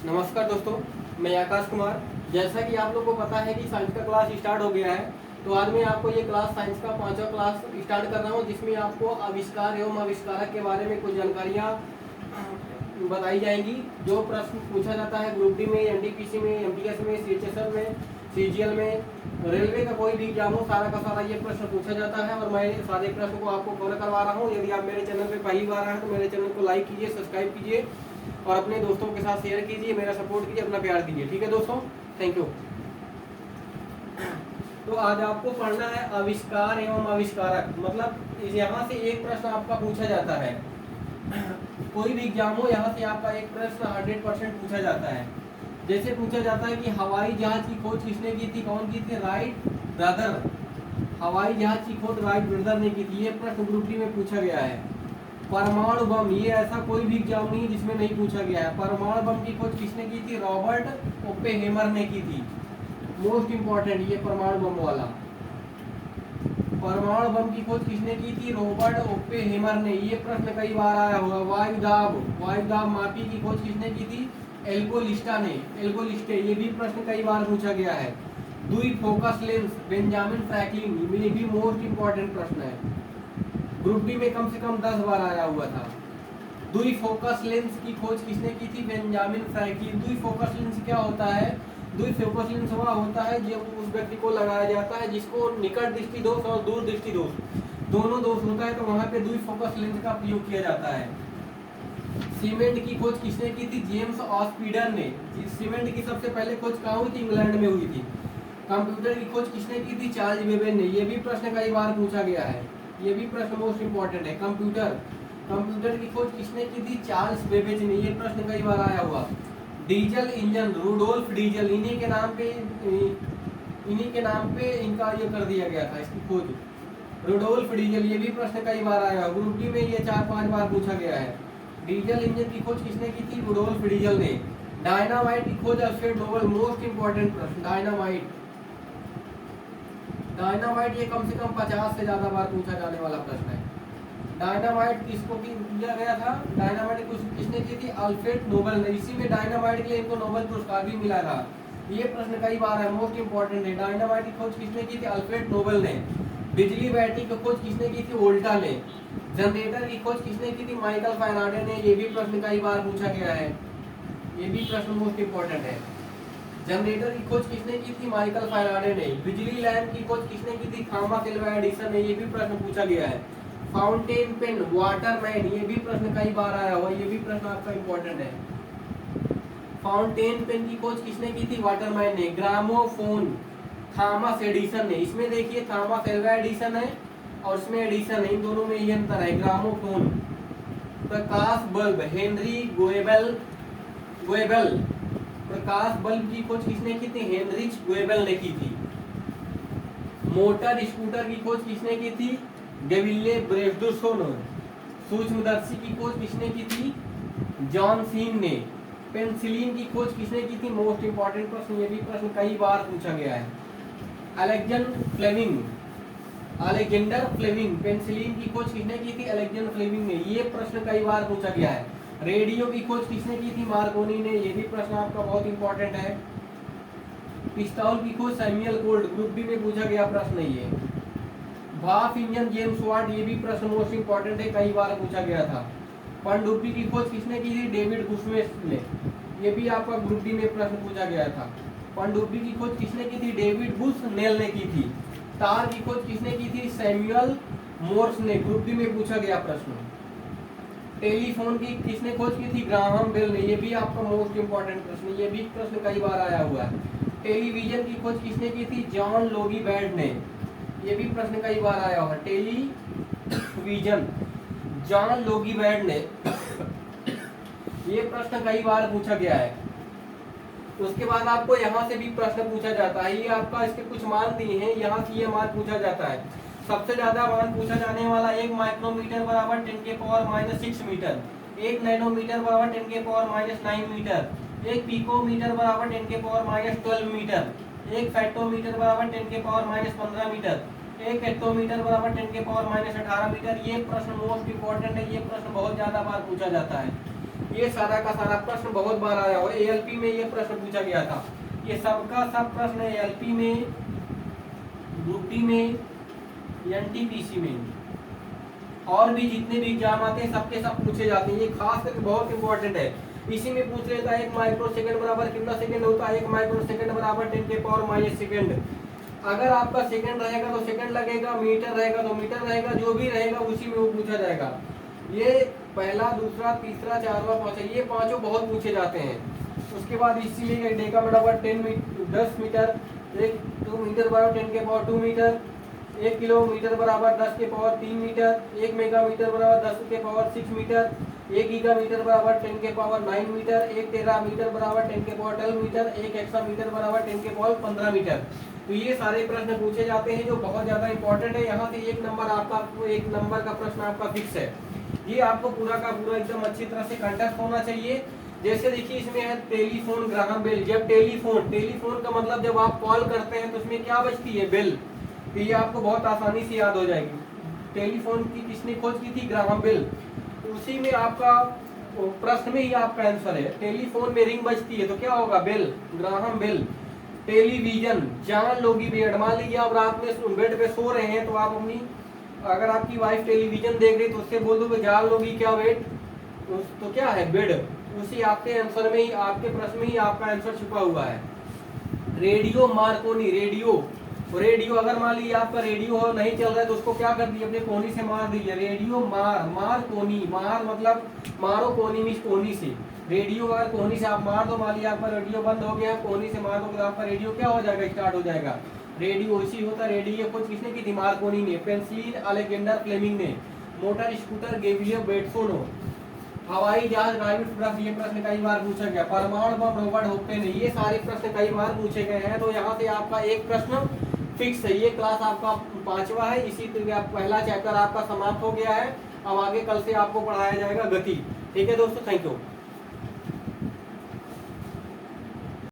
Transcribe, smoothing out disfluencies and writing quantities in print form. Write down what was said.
नमस्कार दोस्तों, मैं आकाश कुमार। जैसा कि आप लोग को पता है कि साइंस का क्लास स्टार्ट हो गया है, तो आज मैं आपको ये क्लास साइंस का 5वां क्लास स्टार्ट कर रहा हूँ, जिसमें आपको आविष्कार एवं आविष्कारक के बारे में कुछ जानकारियाँ बताई जाएंगी। जो प्रश्न पूछा जाता है ग्रुप डी में, एनटीपीसी में, एमटीएस में, सीएचएसएल में, सीजीएल में, रेलवे का कोई भी एग्जाम हो, सारा का सारा ये प्रश्न पूछा जाता है और मैं सारे प्रश्न को आपको कवर करवा रहा हूँ। यदि आप मेरे चैनल पर पहली बार आए हैं तो मेरे चैनल को लाइक कीजिए, सब्सक्राइब कीजिए और अपने दोस्तों के साथ शेयर कीजिए, मेरा सपोर्ट कीजिए, अपना प्यार दीजिए। ठीक है दोस्तों, थैंक यू। तो आज आपको पढ़ना है आविष्कार एवं आविष्कारक। मतलब यहाँ से एक प्रश्न आपका पूछा जाता है, कोई भी एग्जाम हो, यहाँ से आपका एक प्रश्न 100% पूछा जाता है। जैसे पूछा जाता है कि हवाई जहाज की खोज किसने की थी, कौन की थी? Right brother. हवाई जहाज की खोज राइट ब्रदर ने की थी। ये प्रश्न ग्रुप डी में पूछा गया है। परमाणु बम, ये ऐसा कोई भी एग्जाम नहीं है जिसमें नहीं पूछा गया है। परमाणु बम की खोज किसने की थी? रॉबर्ट ओपेनहेमर ने की थी। मोस्ट इंपॉर्टेंट ये परमाणु बम वाला। परमाणु बम की खोज किसने की थी? रॉबर्ट ओपेनहेमर ने। ये प्रश्न कई बार आया होगा। वायुदाब मापी की खोज किसने की थी? एल्गोलिस्टा ने। एल्गोलिस्टे, ये भी प्रश्न कई बार पूछा गया है। द्वि फोकस लेंस, बेंजामिन फ्रैंकलिन, ये भी मोस्ट इंपॉर्टेंट प्रश्न है। ग्रुप डी में कम से कम 10 बार आया हुआ था। द्वि फोकस लेंस की खोज किसने की थी? Benjamin Franklin. द्वि फोकस लेंस क्या होता है? द्वि फोकस लेंस वह होता है जब उस व्यक्ति को लगाया जाता है जिसको निकट दृष्टि दोष और दूर दृष्टि दोष दोनों दोष होता है, तो वहां पे द्वि फोकस लेंस का प्रयोग किया जाता है। सीमेंट की खोज किसने की थी? जेम्स ऑस्पीडर ने। सीमेंट की सबसे पहले खोज कहाँ हुई थी? इंग्लैंड में हुई थी। कंप्यूटर की खोज किसने की थी? चार्ल्स बेबेज ने। ये भी प्रश्न कई बार पूछा गया है, ये भी प्रश्न मोस्ट इंपॉर्टेंट है। कंप्यूटर की खोज किसने की थी? चार्ल्स बेबेज ने। ये प्रश्न कई बार आया हुआ। डीजल इंजन, रुडोल्फ डीजल, इन्हीं के नाम पे इनका ये कर दिया गया था, इसकी खोज रुडोल्फ डीजल। ये भी प्रश्न कई बार आया। ग्रुप डी में ये 4-5 बार पूछा गया है। डीजल इंजन की खोज किसने की थी? रुडोल्फ डीजल ने। डायनामाइट की खोज अल्फ्रेड नोबल। मोस्ट इंपॉर्टेंट प्रश्न डायनामाइट ये कम से कम 50 से ज्यादा बार पूछा जाने वाला प्रश्न है। डायनामाइट किसको दिया गया था? डायनामाइट किसने की थी? अल्फ्रेड नोबल ने। इसी में डायनामाइट के लिए इनको नोबेल पुरस्कार भी मिला था। ये प्रश्न कई बार है, मोस्ट इंपॉर्टेंट है। डायनामाइट की खोज किसने की थी? अल्फ्रेड नोबल ने। बिजली बैटरी की खोज किसने की थी? वोल्टा ने। जनरेटर की खोज किसने की थी? माइकल फैराडे ने। ये भी प्रश्न कई बार पूछा गया है, ये भी प्रश्न मोस्ट इंपॉर्टेंट है। जनरेटर की खोज किसने की थी? माइकल फैराडे ने। बिजली लैंप की खोज किसने की थी? थॉमस एल्वा एडिसन ने। ये भी प्रश्न पूछा गया है। फाउंटेन पेन, वाटरमैन, ये भी प्रश्न कई बार आया हुआ, ये भी प्रश्न आपका इंपॉर्टेंट है। फाउंटेन पेन की खोज किसने की थी? वाटरमैन ने। ग्रामोफोन, थॉमस एडिसन ने। इसमें देखिए थॉमस एल्वा एडिसन है और इसमें एडिसन है, इन दोनों में ये अंतर है। ग्रामोफोन। प्रकाश बल्ब, हेनरी गोएबल। प्रकाश बल्ब की खोज किसने की थी? हेनरिच गोएबल ने की थी। मोटर स्कूटर की खोज किसने की थी? गेविल्ले ब्रेसडुसो ने। सूक्ष्मदर्शी की खोज किसने की थी? जॉन सीन ने। पेनिसिलिन की खोज किसने की थी? मोस्ट इंपॉर्टेंट प्रश्न, ये भी प्रश्न कई बार पूछा गया है। Alexander Fleming. पेनिसिलिन की खोज किसने की थी? अलेक्जेंडर फ्लेमिंग ने। ये प्रश्न कई बार पूछा गया है। रेडियो की खोज किसने की थी? मार्कोनी ने। ये भी प्रश्न आपका बहुत इंपॉर्टेंट है। पिस्तौल की खोज सैमुअल गोल्ड। ग्रुप डी में पूछा गया प्रश्न है ये। भाप इंजन जेम्स वाट। ये भी प्रश्न मोस्ट इंपॉर्टेंट है, कई बार पूछा गया था। पनडुब्बी की खोज किसने की थी? डेविड बुशमेस ने। ये भी आपका ग्रुप डी में प्रश्न पूछा गया था। पनडुब्बी की खोज किसने की थी? डेविड बुशनेल ने की थी। तार की खोज किसने की थी? सैमुअल मोर्स ने। ग्रुप डी में पूछा गया प्रश्न। टेलीफोन की किसने खोज की थी? ग्राहम बेल ने। ये भी आपका मोस्ट इंपॉर्टेंट प्रश्न, ये भी प्रश्न कई बार आया हुआ है। टेलीविजन की खोज किसने की थी? जॉन लोगी बैड ने। ये भी प्रश्न कई बार आया हुआ। टेलीविजन, जॉन लोगी बैड ने। ये प्रश्न कई बार पूछा गया है। उसके बाद आपको यहाँ से भी प्रश्न पूछा जाता है। ये आपका इसके कुछ मान दिए हैं, यहाँ से ये मान पूछा जाता है। सबसे ज्यादा मान पूछा जाने वाला 1 माइक्रोमीटर बराबर 10⁻⁻6 मीटर, 1 नैनोमीटर बराबर 10⁻⁹ मीटर, 1 पिकोमीटर बराबर 10⁻12 मीटर, 1 फैक्टोमीटर बराबर 10⁻15 मीटर, 1 हेक्टोमीटर बराबर 10⁻18 मीटर। ये प्रश्न मोस्ट इंपॉर्टेंट है, ये प्रश्न बहुत ज्यादा बार पूछा जाता है। ये सारा का सारा प्रश्न बहुत बार आया और एएलपी में ये प्रश्न पूछा गया था। ये सबका सब प्रश्न एएलपी में, ग्रुप डी में, एनटीपीसी में और भी जितने भी एग्जाम आते हैं सबके सब पूछे जाते हैं। ये खास करके बहुत इंपॉर्टेंट है। इसी में पूछ लेता है 1 माइक्रो सेकंड बराबर कितना सेकंड होता है? 1 माइक्रो सेकंड बराबर 10 के पावर माइनस सेकंड। अगर आपका सेकंड रहेगा तो सेकंड लगेगा, मीटर रहेगा तो मीटर रहेगा, जो भी रहेगा उसी में वो पूछा जाएगा। ये पहला, दूसरा, तीसरा, चौथा, पांचवा, ये पांचों बहुत पूछे जाते हैं। उसके बाद इसी में डेका बराबर 10 मीटर, 2 मीटर बराबर 10 के पावर 2 मीटर, 1 किलोमीटर बराबर 10 के पावर 3 मीटर, 1 मेगामीटर बराबर 10 के पावर 6 मीटर, 1 गीगामीटर बराबर 10 के पावर 9 मीटर, 1 टेरामीटर बराबर 10 के पावर 12 मीटर, 1 हेक्सामीटर बराबर 10 के पावर 15 मीटर। तो ये सारे प्रश्न पूछे जाते हैं जो बहुत ज्यादा इंपॉर्टेंट है। यहाँ से 1 नंबर का प्रश्न आपका फिक्स है। ये आपको पूरा का पूरा एकदम अच्छी तरह से कंटेस्ट होना चाहिए। जैसे देखिए इसमें है टेलीफोन, ग्राहम बेल। जब टेलीफोन का मतलब जब आप कॉल करते हैं तो उसमें क्या बजती है? बेल। तो ये आपको बहुत आसानी से याद हो जाएगी। टेलीफोन की किसने खोज की थी? Graham Bell. उसी में आपका प्रश्न में ही आपका आंसर है। टेलीफोन में रिंग बजती है तो क्या होगा? Bell, Graham bell. टेलीविजन, जान लोगी बेड। मान लीजिए आप रात में बेड पे सो रहे हैं तो आप अपनी, अगर आपकी वाइफ टेलीविजन देख रही तो उससे बोल दो जान लोगी क्या बेड, तो क्या है? बेड। उसी आपके आंसर में ही, आपके प्रश्न में ही आपका आंसर छुपा हुआ है। रेडियो मार्कोनी, रेडियो अगर मान लीजिए आपका रेडियो नहीं चल रहा है तो उसको क्या कर दिए? अपने कोनी से मार दीजिए। रेडियो मार कोनी, मार मतलब मारो, कोनी मीन्स कोनी से। रेडियो अगर कोनी से आप मार दो, मान लीजिए आपका रेडियो बंद हो गया, कोनी से मार दो तो आपका रेडियो क्या हो जाएगा? स्टार्ट हो जाएगा। रेडियो इसी होता है। रेडियो खोज किसने की थी? मार्कोनी ने। पेंसिलिन अलेक्जेंडर फ्लेमिंग ने। मोटर स्कूटर गैलिलियो बेटसो। हवाई जहाज राइट प्लस, ये प्रश्न कई बार पूछा गया। परमाणु बम रॉबर्ट हुपे ने। ये सारे प्रश्न कई बार पूछे गए हैं। तो यहाँ से आपका एक प्रश्न फिक्स है। ये क्लास आपका 5वां है। इसी तरह पहला चैप्टर आपका समाप्त हो गया है। अब आगे कल से आपको पढ़ाया जाएगा गति। ठीक है दोस्तों, थैंक यू।